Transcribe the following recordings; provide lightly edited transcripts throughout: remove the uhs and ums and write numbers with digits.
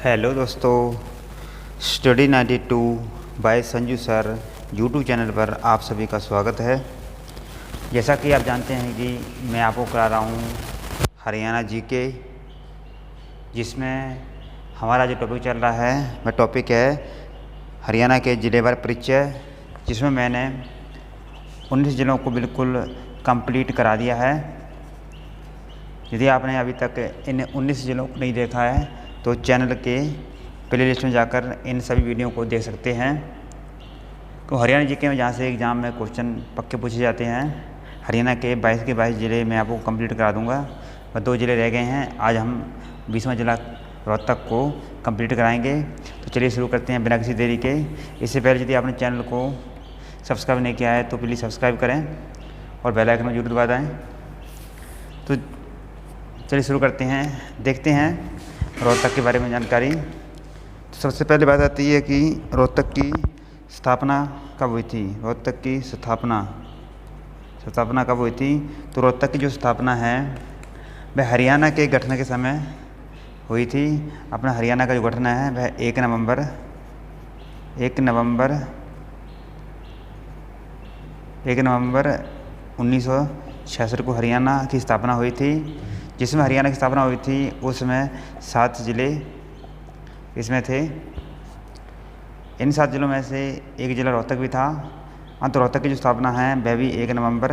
Hello दोस्तों, study 92 by Sanju sir YouTube channel पर आप सभी का स्वागत है। जैसा कि आप जानते हैं कि मैं आपको करा रहा हूँ हरियाणा जीके, जिसमें हमारा जो टॉपिक चल रहा है वह टॉपिक है हरियाणा के जिलेवार परिचय, जिसमें मैंने 19 ज़िलों को बिल्कुल कंप्लीट करा दिया है। यदि आपने अभी तक इन 19 ज़िलों को नहीं देखा है तो चैनल के प्लेलिस्ट में जाकर इन सभी वीडियो को देख सकते हैं। तो हरियाणा जीके में जहाँ से एग्ज़ाम में क्वेश्चन पक्के पूछे जाते हैं, हरियाणा के 22 के 22 ज़िले मैं आपको कंप्लीट करा दूंगा और 2 ज़िले रह गए हैं। आज हम 20वां ज़िला रोहतक को कंप्लीट कराएंगे। तो चलिए शुरू करते हैं बिना किसी देरी के। इससे पहले यदि आपने चैनल को सब्सक्राइब नहीं किया है तो प्लीज़ सब्सक्राइब करें और बेल आइकन में जरूर दबा दें। तो चलिए शुरू करते हैं, देखते हैं रोहतक के बारे में जानकारी। तो सबसे पहले बात आती है कि रोहतक की स्थापना कब हुई थी। रोहतक की स्थापना कब हुई थी? तो रोहतक की जो स्थापना है वह हरियाणा के गठन के समय हुई थी। अपना हरियाणा का जो गठन है वह 1 नवंबर 1966 को हरियाणा की स्थापना हुई थी। जिसमें हरियाणा की स्थापना हुई थी उसमें 7 ज़िले इसमें थे। इन 7 ज़िलों में से एक ज़िला रोहतक भी था। तो रोहतक की जो स्थापना है वह भी 1 नवंबर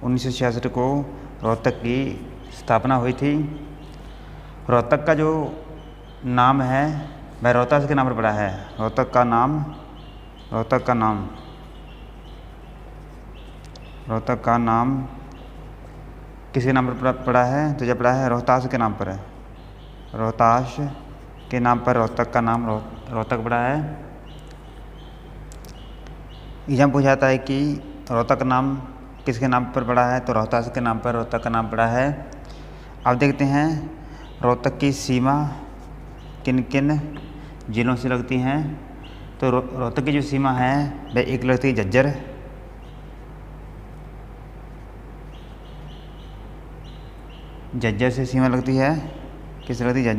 1966 को रोहतक की स्थापना हुई थी। रोहतक का जो नाम है वह रोहतास के नाम पर पड़ा है। रोहतक का नाम किसके नाम पर पड़ा है? तो जब पड़ा है रोहतास के नाम पर है। रोहतास के नाम पर रोहतक का नाम रोहतक पड़ा है। एग्जाम पूछा जाता है कि रोहतक का नाम किसके नाम पर पड़ा है? तो रोहतास के नाम पर रोहतक का नाम पड़ा है। अब देखते हैं रोहतक की सीमा किन किन ज़िलों से लगती हैं। तो रोहतक की जो सीमा है वह एक लगती है झज्जर से सीमा लगती है। किससे लगती है?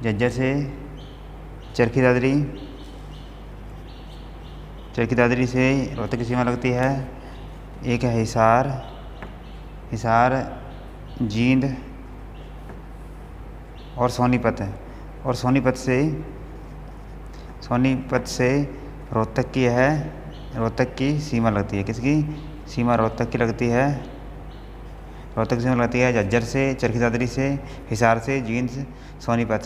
झज्जर से चरखी दादरी से रोहतक की सीमा लगती है। एक है हिसार, जींद और सोनीपत है। और सोनीपत से रोहतक की सीमा लगती है। किसकी सीमा? रोहतक की लगती है। रोहतक की सीमा लगती है झज्जर से, चरखी दादरी से, हिसार से, जींद सोनीपत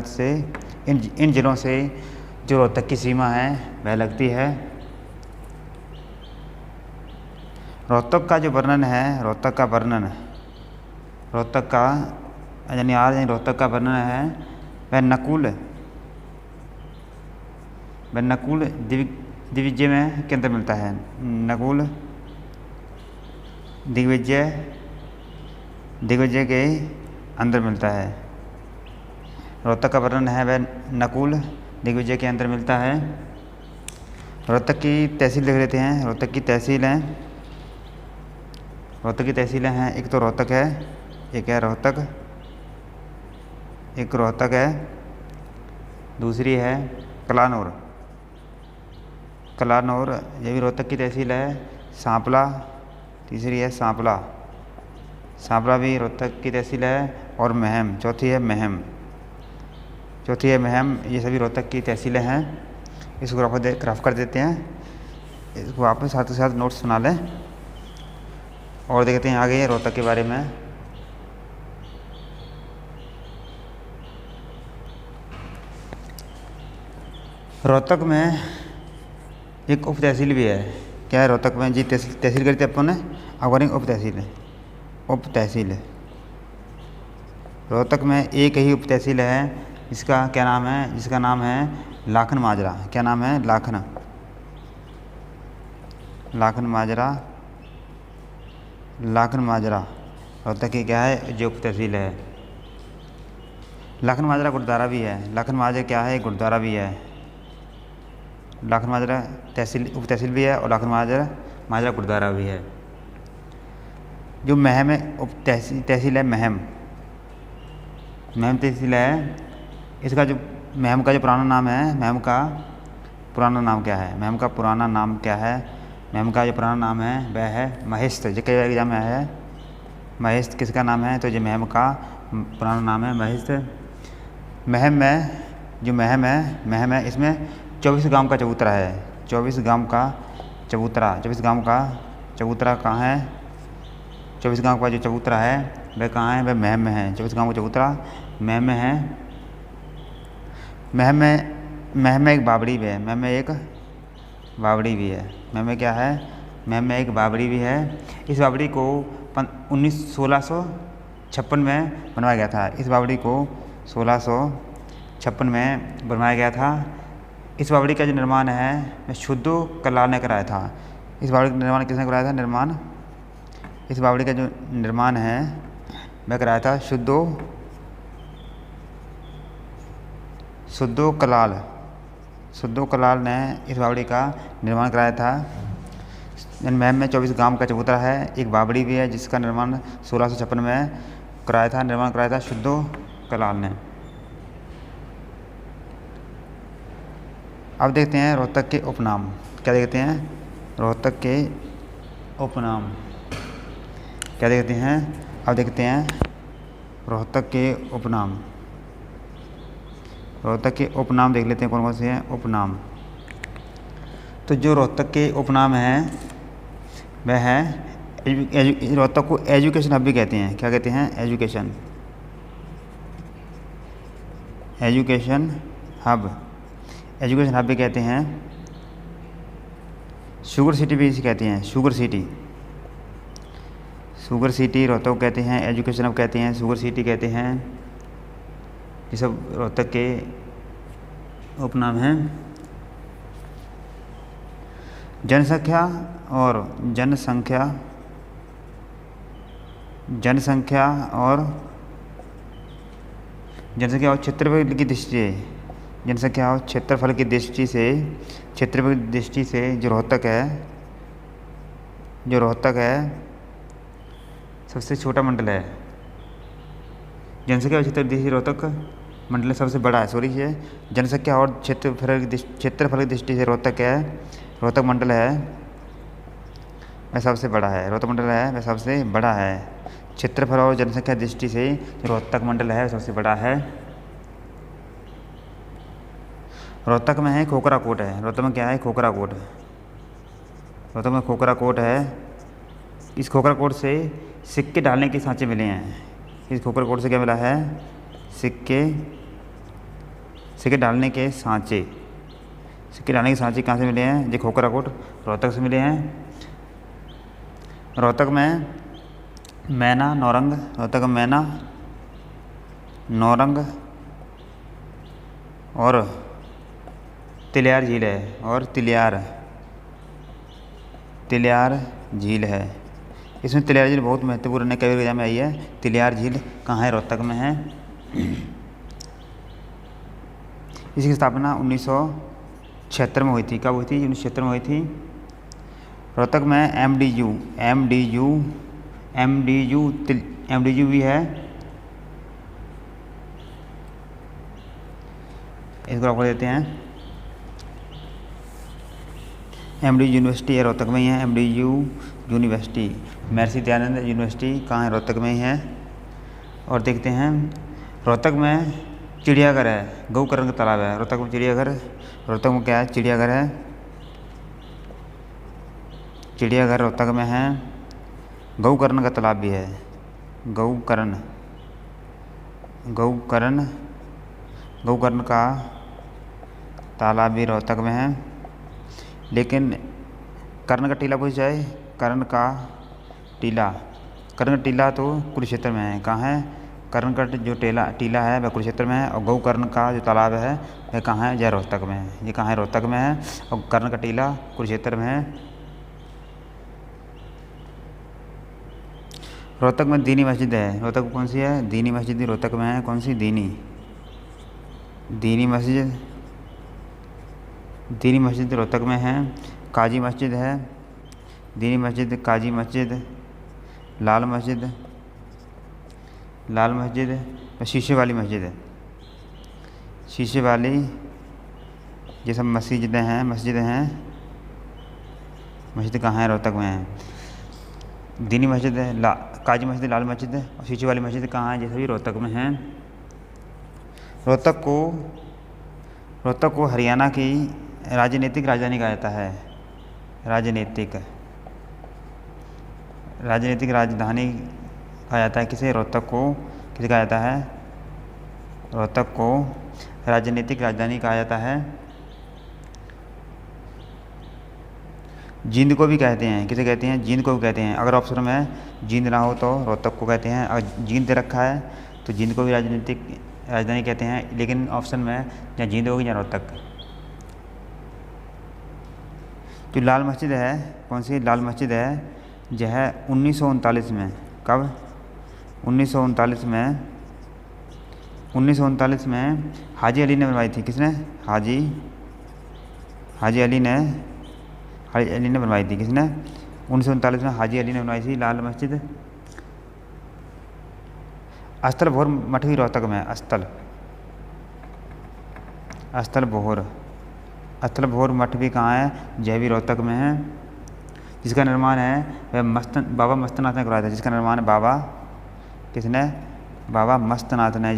से इन ज़िलों से जो रोहतक की सीमा है वह लगती है। रोहतक का जो वर्णन है, रोहतक का वर्णन है वह नकुल दिग्विजय में के अंदर मिलता है। नकुल दिग्विजय के अंदर मिलता है। रोहतक का वर्णन है वह नकुल दिग्विजय के अंदर मिलता है। रोहतक की तहसील देख लेते हैं। रोहतक की तहसीलें हैं। एक तो रोहतक है, एक रोहतक है, दूसरी है कलानौर, ये भी रोहतक की तहसील है। सांपला, तीसरी है सांपला भी रोहतक की तहसील है। और महम, चौथी है महम, ये सभी रोहतक की तहसीलें हैं। इसको ग्राफ कर देते हैं। इसको आप साथ के साथ नोट्स बना लें और देखते हैं आगे रोहतक के बारे में। रोहतक में एक उप तहसील भी है। क्या है रोहतक में? जी तहसील करते अपन ने अकॉर्डिंग उप तहसील है। रोहतक में एक ही उप तहसील है। इसका क्या नाम है? जिसका नाम है लाखन माजरा। क्या नाम है? लाखन माजरा रोहतक की क्या है? जो उप तहसील है। लाखन माजरा गुरुद्वारा भी है। लाखन माजरा क्या है? गुरुद्वारा भी है। लाखन माजरा उप तहसील भी है और लाखन माजरा गुरुद्वारा भी है। लाखन माजरा तहसील उप तहसील भी है और लाखन माजरा माजरा गुरुद्वारा भी है। लाखन माजरा तहसील उप तहसील भी है और लाखन माजरा माजरा गुरुद्वारा भी है। लाखन माजरा तहसील उप तहसील भी है और लाखन माजरा माजरा गुरुद्वारा भी है। जो महम है उप तहसील है महम तहसील है, इसका जो महम का जो पुराना नाम है, महम का पुराना नाम क्या है? महम का पुराना नाम क्या है? महम का जो पुराना नाम है वह है महिस्त। जो कई एग्जाम में है महिस्त किसका नाम है? तो जो महम का पुराना नाम है महिस्त। महम में जो महम है इसमें 24 गांव का चबूतरा है। 24 गांव का चबूतरा कहाँ है? 24 गांव का जो चबूतरा है वह कहाँ है? वह महम में है। 24 गांव का चबूतरा महम में है। महम में एक बावड़ी भी है। महम में एक बावड़ी भी है। महम में क्या है? महम में एक बावड़ी भी है। इस बावड़ी को 1656 में बनवाया गया था। इस बावड़ी को 1656 में बनवाया गया था। इस बावड़ी का जो निर्माण है शुद्धो कलाल ने कराया था। इस बावड़ी का निर्माण किसने कराया था? इस बावड़ी का जो निर्माण है वह कराया था शुद्धो कलाल ने इस बावड़ी का निर्माण कराया था। महम में 24 गांव का चबूतरा है, एक बावड़ी भी है जिसका निर्माण 1656 में निर्माण कराया था शुद्धो कलाल ने। अब देखते हैं रोहतक के उपनाम। क्या देखते हैं? रोहतक के उपनाम क्या देखते हैं? अब देखते हैं रोहतक के उपनाम। रोहतक के उपनाम देख लेते हैं कौन कौन से हैं उपनाम। तो जो रोहतक के उपनाम हैं वह है रोहतक को एजुकेशन हब भी कहते हैं। क्या कहते हैं? एजुकेशन हब भी कहते हैं। शुगर सिटी भी इसे कहते हैं। शुगर सिटी रोहतक कहते हैं, एजुकेशन हब कहते हैं, शुगर सिटी कहते हैं। ये सब रोहतक के उपनाम हैं। जनसंख्या और क्षेत्रफल की दृष्टि से जो रोहतक है सबसे छोटा मंडल है। जनसंख्या और क्षेत्र दृष्टि रोहतक मंडल सबसे बड़ा है। जनसंख्या और क्षेत्रफल की दृष्टि से रोहतक मंडल है वह सबसे बड़ा है। क्षेत्रफल और जनसंख्या दृष्टि से रोहतक मंडल है सबसे बड़ा है। रोहतक में है खोखरा कोट है। रोहतक में क्या है? खोखरा कोट है। इस खोखरा कोट से सिक्के डालने के सांचे मिले हैं। इस खोखरा कोट से क्या मिला है? सिक्के डालने के सांचे कहाँ से मिले हैं? जो खोखरा कोट रोहतक से मिले हैं। रोहतक में मैना नौरंग और तिलियार झील है। तिलियार झील है। इसमें तिलियार झील बहुत महत्वपूर्ण है, कई एग्जाम में आई है। तिलियार झील कहाँ है? रोहतक में है। इसकी स्थापना 1976 में हुई थी। कब हुई थी? 1976 में हुई थी। रोहतक में एमडीयू भी है। इसको आपको देते हैं। एमडीयू यूनिवर्सिटी है रोहतक में ही है। MDU university Maharshi Dayanand university कहाँ है? रोहतक में ही है। और देखते हैं रोहतक में चिड़ियाघर है, गौकर्ण का तालाब है। रोहतक में क्या है? चिड़ियाघर है। चिड़ियाघर रोहतक में है। गौकर्ण का तालाब भी है। गौकर्ण का तालाब भी रोहतक में है। लेकिन कर्ण का टीला पूछ जाए, कर्ण का टीला तो कुरुक्षेत्र में है। कहाँ है? कर्ण का जो टीला है वह कुरुक्षेत्र में है। और गौकर्ण का जो तालाब है वह कहाँ है? यह रोहतक में है। ये कहाँ है? रोहतक में है। और कर्ण का टीला कुरुक्षेत्र में है। रोहतक में दीनी मस्जिद है। रोहतक में कौन सी है? दीनी मस्जिद रोहतक में है। कौन सी? दीनी मस्जिद रोहतक में है। काजी मस्जिद है। दीनी मस्जिद, काजी मस्जिद लाल मस्जिद, लाल मस्जिद और शीशे वाली मस्जिद है। शीशे वाली ये सब मस्जिदें हैं, मस्जिद कहाँ है? रोहतक में है। दीनी मस्जिद है, काजी मस्जिद, लाल मस्जिद और शीशे वाली मस्जिद कहाँ है? ये सभी रोहतक में हैं। रोहतक को हरियाणा की राजनीतिक राजधानी कहा जाता है। राजनीतिक राजधानी कहा जाता है किसे? रोहतक को किसे कहा जाता है? रोहतक को राजनीतिक राजधानी कहा जाता है। जींद को भी कहते हैं, किसे कहते हैं? जींद को भी कहते हैं। अगर ऑप्शन में जींद ना हो तो रोहतक को कहते हैं। अगर जींद दे रखा है तो जींद को भी राजनीतिक राजधानी कहते हैं, लेकिन ऑप्शन में या जींद होगी या रोहतक। जो लाल मस्जिद है, कौन सी लाल मस्जिद है? यह है 1939 में। कब? 1939 में। 1939 में हाजी अली ने बनवाई थी। किसने? हाजी अली ने बनवाई थी। किसने? 1939 में हाजी अली ने बनवाई थी लाल मस्जिद। अस्थल भोर मठ भी रोहतक में। अस्थल भोर मठ भी कहाँ है? यह भी रोहतक में है। जिसका निर्माण है वह बाबा मस्तनाथ ने करवाया था। जिसका निर्माण बाबा किसने? बाबा मस्तनाथ ने,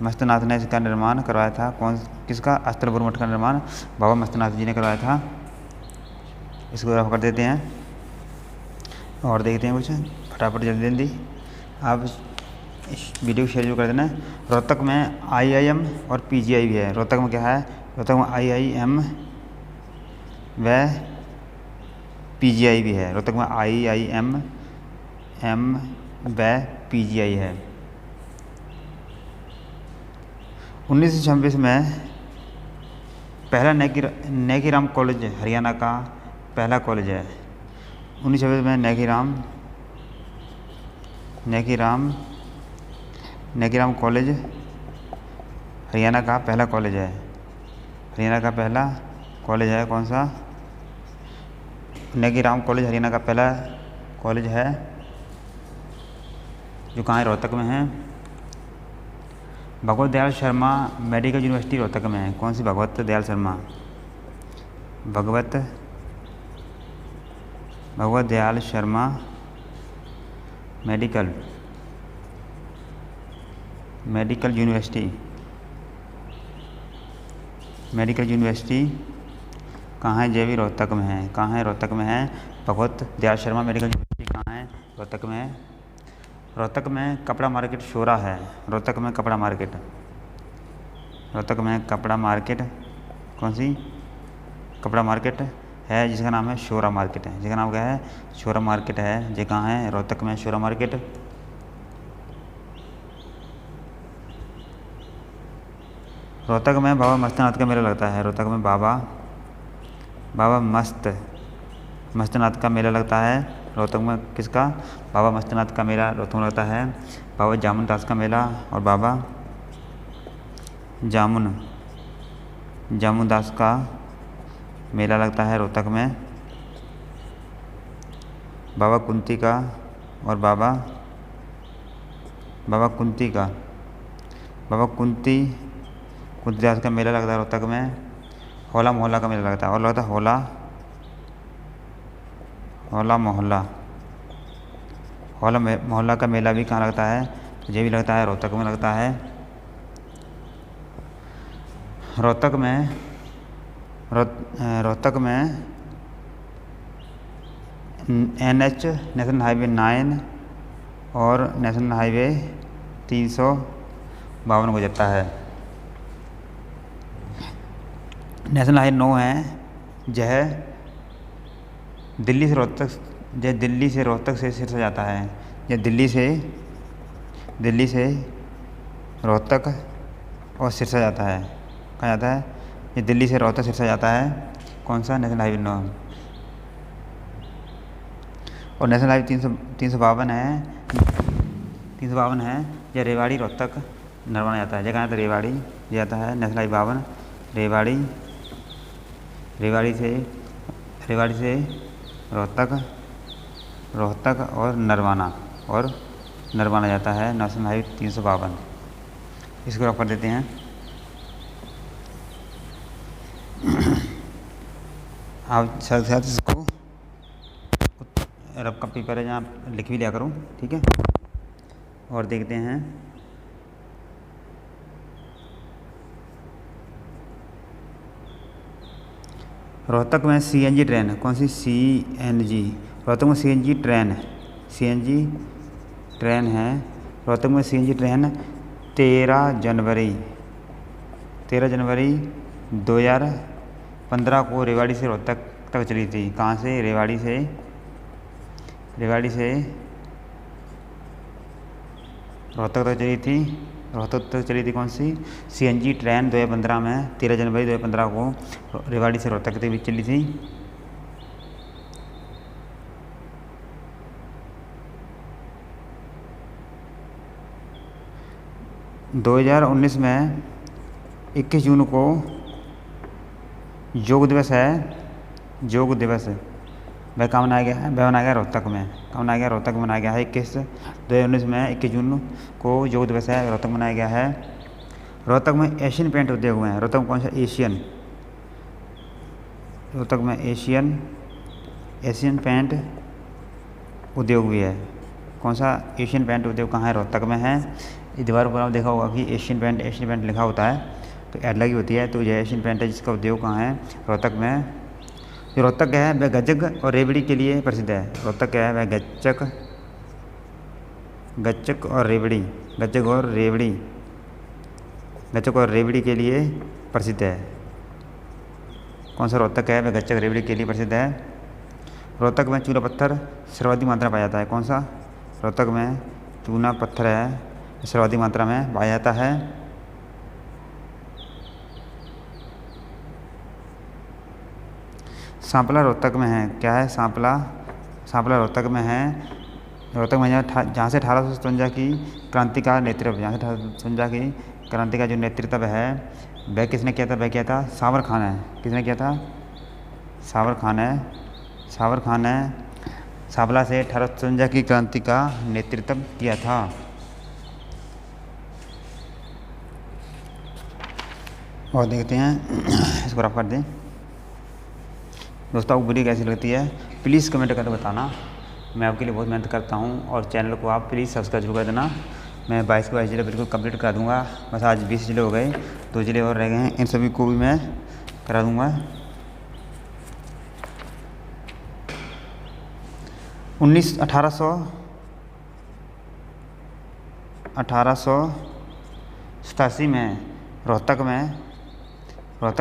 मस्तनाथ ने इसका निर्माण करवाया था। किसका? अस्थल भोर मठ का निर्माण बाबा मस्तनाथ जी ने करवाया था। इसको रफ कर देते हैं और देखते हैं कुछ फटाफट जल्दी। आप इस वीडियो को शेयर कर देना। रोहतक में IIM और PGI भी है। रोहतक में क्या है? रोहतक में IIM व PGI भी है। रोहतक में IIM व PGI है। 1926 में पहला नेकीराम कॉलेज हरियाणा का पहला कॉलेज है। 1926 में नेकीराम कॉलेज हरियाणा का पहला कॉलेज है। हरियाणा का पहला कॉलेज है। कौन सा? नेकीराम कॉलेज हरियाणा का पहला कॉलेज है, जो कहाँ है? रोहतक में है। भगवत दयाल शर्मा मेडिकल यूनिवर्सिटी रोहतक में है। कौन सी? भगवत दयाल शर्मा मेडिकल यूनिवर्सिटी कहाँ है? ये भी रोहतक में है। कहाँ है? रोहतक में है। भगवत दयाल शर्मा मेडिकल यूनिवर्सिटी कहाँ है? रोहतक में है। रोहतक में कपड़ा मार्केट शोरा है। रोहतक में कपड़ा मार्केट कौन सी? कपड़ा मार्केट है जिसका नाम है शोरा मार्केट है। जिसका नाम क्या है? शोरा मार्केट है। ये कहाँ है? रोहतक में शोरा मार्केट। रोहतक में बाबा मस्तनाथ का मेला लगता है। रोहतक में बाबा मस्तनाथ का मेला लगता है। रोहतक में किसका? बाबा मस्तनाथ का मेला रोहतक में लगता है। बाबा जामुन दास का मेला और बाबा जामुन दास का मेला लगता है रोहतक में। बाबा कुंती का और बाबा कुंतीदास का मेला लगता है रोहतक में। होला मोहल्ला का मेला लगता है। और लगता है होला मोहल्ला का मेला भी कहाँ लगता है? ये भी लगता है रोहतक में लगता है। रोहतक में NH नेशनल हाईवे 9 और नेशनल हाईवे 352 गुजरता है। नेशनल हाईवे 9 है, यह दिल्ली से रोहतक से सिरसा जाता है। यह दिल्ली से रोहतक और सिरसा जाता है। कहाँ जाता है? ये दिल्ली से रोहतक सिरसा जाता है। कौन सा? National highway 9। और नेशनल हाईवे 352 है। यह रेवाड़ी रोहतक नरवाना जाता है। जगह आता है रेवाड़ी, ये आता है नेशनल हाईवे 52 रेवाड़ी से रोहतक रोहतक और नरवाना जाता है नेशनल हाईवे 352। इसको रख कर देते हैं। आप साथ इसको रब का पेपर है जहाँ लिख भी लिया करूँ, ठीक है। और देखते हैं रोहतक में CNG ट्रेन, कौन सी? CNG। रोहतक में CNG ट्रेन है। रोहतक में CNG ट्रेन 13 जनवरी 2015 को रेवाड़ी से रोहतक तक चली थी। कहाँ से? रेवाड़ी से रोहतक तक चली थी। रोहतक तक चली थी कौन सी? CNG ट्रेन 2015 में 13 जनवरी 2015 को रेवाड़ी से रोहतक तक भी चली थी। दो 2019 में 21 जून को योग दिवस है। योग दिवस वह कहाँ मनाया गया है? वह मनाया गया रोहतक में। कहाँ मनाया गया? रोहतक में मनाया गया है। 2019 में 21 जून को योग दिवस है, रोहतक में मनाया गया है। रोहतक में एशियन पेंट उद्योग हुए हैं। रोहतक में कौन सा? रोहतक में एशियन पेंट उद्योग भी है। कौन सा? एशियन पेंट उद्योग कहाँ है? रोहतक में है। इस दीवार पर आप देखा होगा कि एशियन पेंट लिखा होता है तो ऐड लगी होती है, तो यह एशियन पेंट है जिसका उद्योग कहाँ है? रोहतक में। जो रोहतक है वह गज्जक और रेवड़ी के लिए प्रसिद्ध है। रोहतक है वह गज्जक और रेवड़ी के लिए प्रसिद्ध है। कौन सा? रोहतक है वह गज्जक रेवड़ी के लिए प्रसिद्ध है। रोहतक में चूना पत्थर सर्वाधिक मात्रा में पाया जाता है। कौन सा? रोहतक में चूना पत्थर है सर्वाधिक मात्रा में पाया जाता है। सांपला रोहतक में है। क्या है? सांपला रोहतक में है। रोहतक में जहाँ से 1857 की क्रांति का नेतृत्व, जो नेतृत्व है वह किसने किया था? वह किया था सावर खान है। किसने किया था? सावर खान है। सांपला से 1857 की क्रांति का नेतृत्व किया था। और देखते हैं, इसको रफ कर दें। दोस्तों आपको वीडियो कैसी लगती है प्लीज़ कमेंट करके बताना। मैं आपके लिए बहुत मेहनत करता हूँ और चैनल को आप प्लीज़ सब्सक्राइब जरूर कर देना। मैं 22 के 22 जिले बिल्कुल कंप्लीट करा दूँगा। बस आज 20 जिले हो गए, 2 जिले और रह गए हैं, इन सभी को भी मैं करा दूँगा। 1887 में रोहतक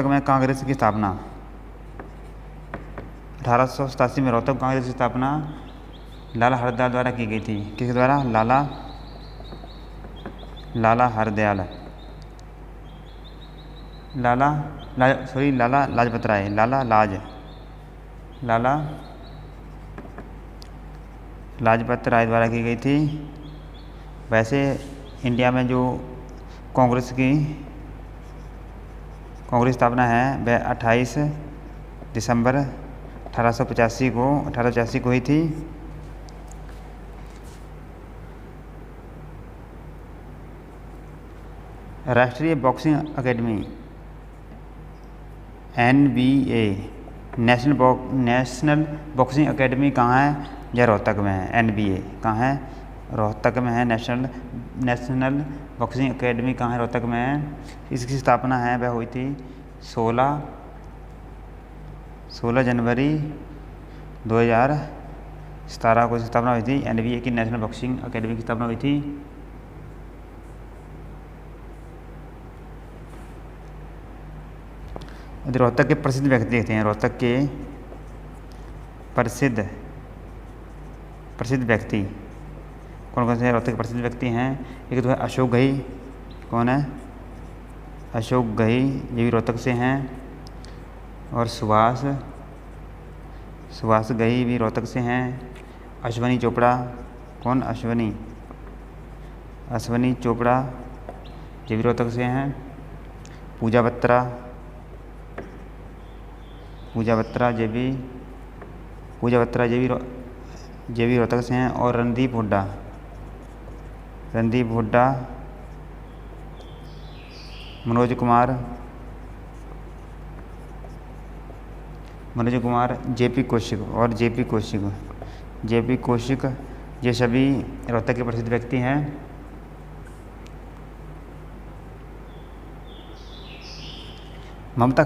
में कांग्रेस की स्थापना। 1887 में रोहतक कांग्रेस की स्थापना लाला हरदयाल द्वारा की गई थी। किसके द्वारा? लाला हरदयाल। लाला लाजपत राय। लाला लाजपत राय द्वारा की गई थी। वैसे इंडिया में जो कांग्रेस की स्थापना है वह 28 दिसंबर 1885 को हुई थी। राष्ट्रीय boxing academy NBA national boxing academy कहाँ है? यह रोहतक में है। NBA कहाँ है? रोहतक में है। नेशनल बॉक्सिंग अकेडमी कहाँ है? रोहतक में है। इसकी स्थापना है वह हुई थी 16 जनवरी 2017 को स्थापना हुई थी। NBA की नेशनल बॉक्सिंग अकेडमी की स्थापना हुई थी। रोहतक के प्रसिद्ध व्यक्ति देखते हैं। रोहतक के प्रसिद्ध व्यक्ति कौन कौन से हैं? रोहतक के प्रसिद्ध व्यक्ति हैं, एक तो है अशोक घई। कौन है? अशोक घई, ये भी रोहतक से हैं। और सुभाष घई भी रोहतक से हैं। अश्वनी चोपड़ा। कौन? अश्वनी चोपड़ा, ये भी रोहतक से हैं। पूजा बत्रा, ये भी ये भी रोहतक से हैं। और रणदीप हुड्डा, मनोज कुमार, जेपी कौशिक, ये सभी रोहतक के प्रसिद्ध व्यक्ति हैं। ममता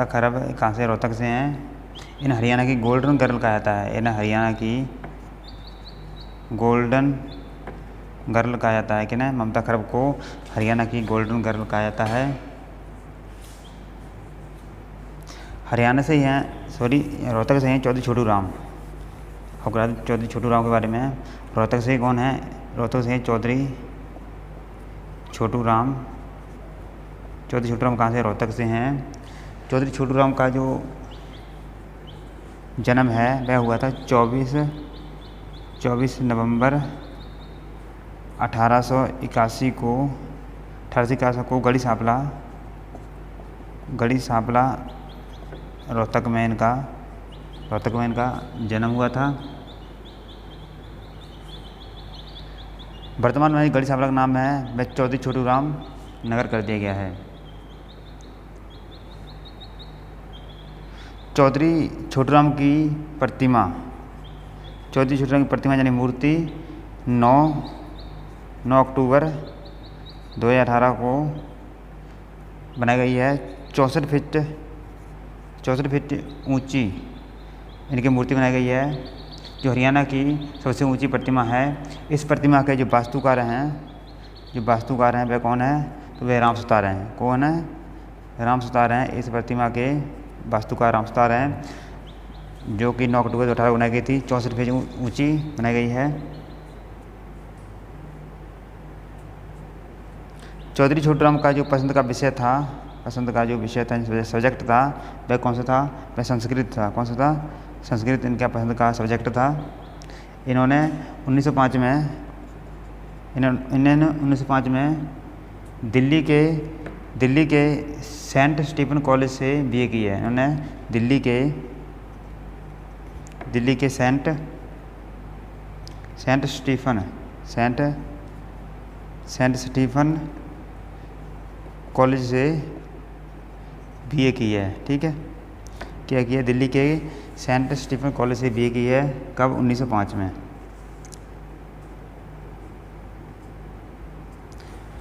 खरब कहाँ से? रोहतक से हैं। इन हरियाणा की गोल्डन गर्ल कहा जाता है। कि ना, ममता खरब को हरियाणा की गोल्डन गर्ल कहा जाता है। हरियाणा से ही हैं, रोहतक से हैं चौधरी छोटू राम। और चौधरी छोटू राम के बारे में, रोहतक से कौन है? रोहतक से चौधरी छोटू राम कहाँ से? रोहतक से हैं। चौधरी छोटू राम का जो जन्म है वह हुआ था 24 नवंबर 1881 को गढ़ी सांपला रोहतक में इनका जन्म हुआ था। वर्तमान में गढ़ी सांपला का नाम है वह चौधरी छोटू राम नगर कर दिया गया है। चौधरी छोटू राम की प्रतिमा यानी मूर्ति 9 अक्टूबर 2018 को बनाई गई है। 64 फीट ऊंची इनकी मूर्ति बनाई गई है, जो हरियाणा की सबसे ऊंची प्रतिमा है। इस प्रतिमा के जो वास्तुकार हैं वह कौन है? तो वे राम सुतार हैं। कौन है? राम सुतार हैं। इस प्रतिमा के वास्तुकार राम सुतार हैं, जो कि 9 अक्टूबर 2018 को बनाई गई थी। 64 फीट ऊंची बनाई गई है। चौधरी छोटू राम का जो पसंद का विषय था, सब्जेक्ट था, वह कौन सा था? वह संस्कृत था। कौन सा था? संस्कृत इनका पसंद का सब्जेक्ट था। इन्होंने 1905 में दिल्ली के सेंट स्टीफन कॉलेज से बीए की है। इन्होंने दिल्ली के सेंट स्टीफन कॉलेज से बीए की है। ठीक है, क्या किया? दिल्ली के सेंट स्टीफन कॉलेज से बीए की है। कब? 1905 में।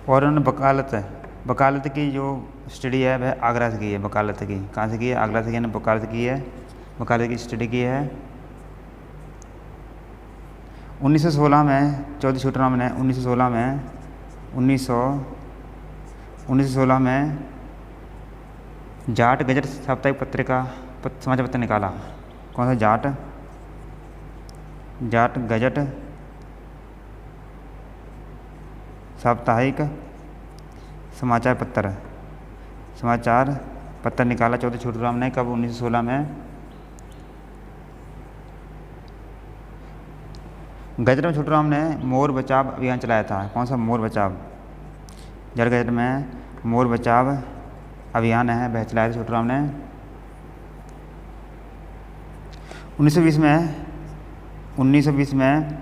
और उन्होंने वकालत की जो स्टडी है वह आगरा से की है। वकालत की कहाँ से की है? आगरा से की है। वकालत की स्टडी की है। 1916 में चौधरी छोटू राम ने 1916 में जाट गजट साप्ताहिक समाचार पत्र निकाला। कौन सा? जाट गजट साप्ताहिक समाचार पत्र निकाला चौधरी छोटू राम ने। कब? 1916 में। गजट में छोटू राम ने मोर बचाव अभियान चलाया था। कौन सा? मोर बचाव। गजट में मोर बचाव अभियान है वह चलाया था छोटू राम ने। 1920 में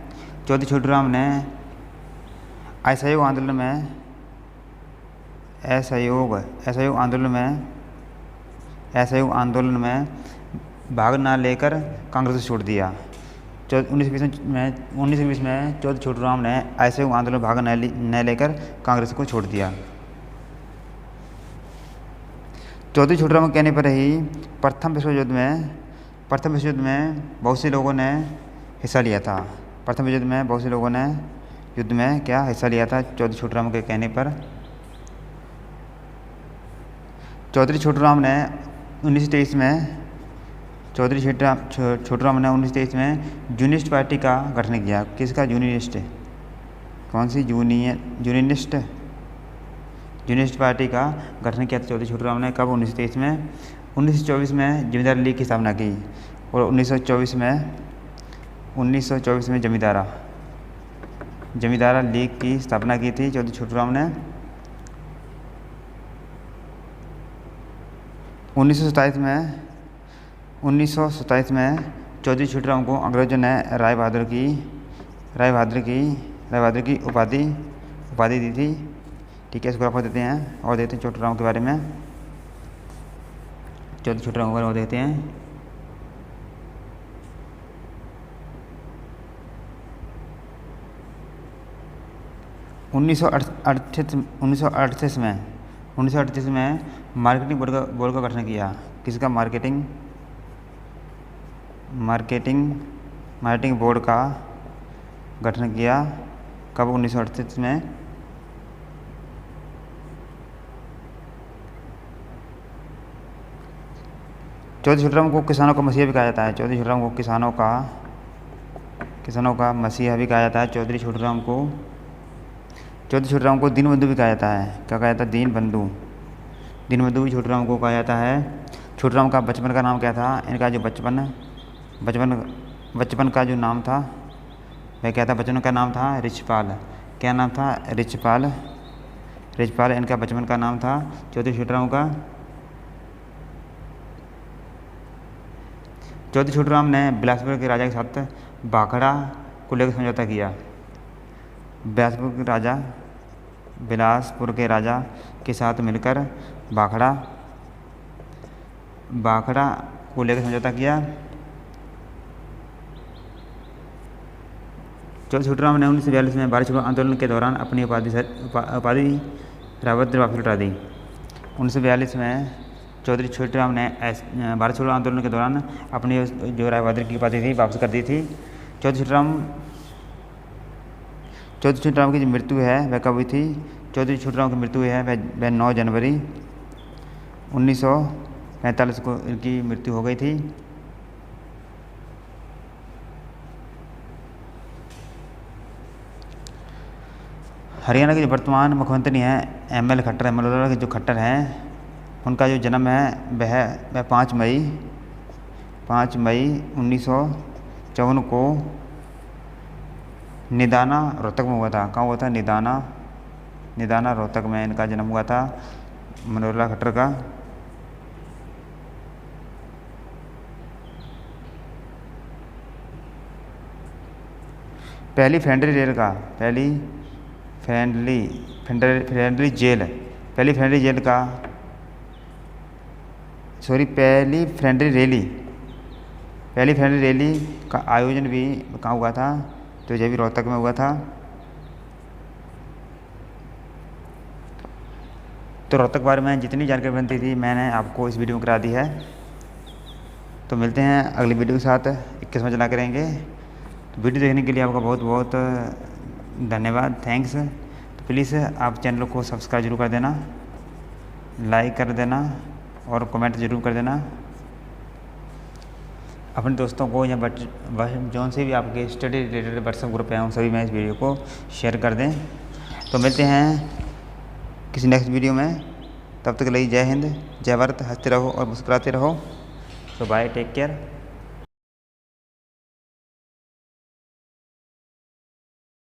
चौधरी छोटू राम ने असहयोग आंदोलन में भाग न लेकर कांग्रेस को छोड़ दिया। 1920 में चौधरी छोटू राम ने असहयोग आंदोलन में भाग न लेकर कांग्रेस को छोड़ दिया। चौधरी छोटू राम के कहने पर ही प्रथम विश्व युद्ध में बहुत से लोगों ने हिस्सा लिया था। युद्ध में क्या हिस्सा लिया था? चौधरी छोटू राम के कहने पर। चौधरी छोटू राम ने 1923 में यूनिस्ट पार्टी का गठन किया। किसका? यूनिस्ट। कौन सी? यूनिस्ट पार्टी का गठन किया था चौधरी छोटू राम ने। कब? 1923 में। 1924 में जमींदार लीग की स्थापना की। और 1924 में जमींदारा लीग की स्थापना की थी चौधरी छोटू राम ने। 1927 1927 में चौधरी छोटूराम को अंग्रेजों ने राय बहादुर की उपाधि दी थी। ठीक है, इसको आपको देते हैं और देखते हैं छोटूराम के बारे में। चौधरी छोटूराम के बारे में देखते हैं। उन्नीस सौ अड़तीस में मार्केटिंग बोर्ड का गठन किया। किसका? मार्केटिंग बोर्ड का गठन किया। कब? 1938 में। चौधरी छोटूराम को किसानों का मसीहा भी कहा जाता है। चौधरी छोटूराम को किसानों का मसीहा भी कहा जाता है। चौधरी छोटूराम को दीनबंधु भी कहा जाता है। क्या कहा जाता है? दीनबंधु भी छोटूराम को कहा जाता है। छोटूराम का बचपन का नाम क्या था? इनका जो बचपन का जो नाम था वह क्या था? बचपन का नाम था रिछपाल। क्या नाम था? रिछपाल। इनका बचपन का नाम था। चौधरी छोटूराम का। चौधरी छोटूराम ने बिलासपुर के राजा के साथ भाखड़ा को लेकर समझौता किया। बिलासपुर के राजा के साथ मिलकर भाखड़ा को लेकर समझौता किया। चौधरी छोटूराम ने 1942 में भारत छोड़ो आंदोलन के दौरान अपनी उपाधि रावत वापस लौटा दी। 1942 में चौधरी छोटूराम ने भारत छोड़ो आंदोलन के दौरान अपनी जो रायबहादुर की उपाधि थी वापस कर दी थी। चौधरी छोटूराम की जो मृत्यु है वह कब हुई थी? चौधरी छोटूराम की मृत्यु है वह 9 जनवरी 1945 को इनकी मृत्यु हो गई थी। हरियाणा के जो वर्तमान मुख्यमंत्री हैं ML खट्टर, मनोहर के जो खट्टर हैं, उनका जो जन्म है वह 5 मई 1954 को निदाना रोहतक में हुआ था। कहाँ हुआ था? निदाना रोहतक में इनका जन्म हुआ था, मनोहर खट्टर का। पहली फ्रेंडली रैली का आयोजन भी कहाँ हुआ था? तो ये भी रोहतक में हुआ था। तो रोहतक बारे में जितनी जानकारी बनती थी मैंने आपको इस वीडियो में करा दी है। तो मिलते हैं अगली वीडियो के साथ, 21वां चला करेंगे। तो वीडियो देखने के लिए आपका बहुत बहुत धन्यवाद, थैंक्स। तो प्लीज़ आप चैनल को सब्सक्राइब जरूर कर देना, लाइक कर देना और कमेंट ज़रूर कर देना। अपने दोस्तों को या जौन से भी आपके स्टडी रिलेटेड व्हाट्सएप ग्रुप हैं उन सभी में इस वीडियो को शेयर कर दें। तो मिलते हैं किसी नेक्स्ट वीडियो में, तब तक के लिए जय हिंद, जय भारत। हंसते रहो और मुस्कुराते रहो। तो बाय, टेक केयर।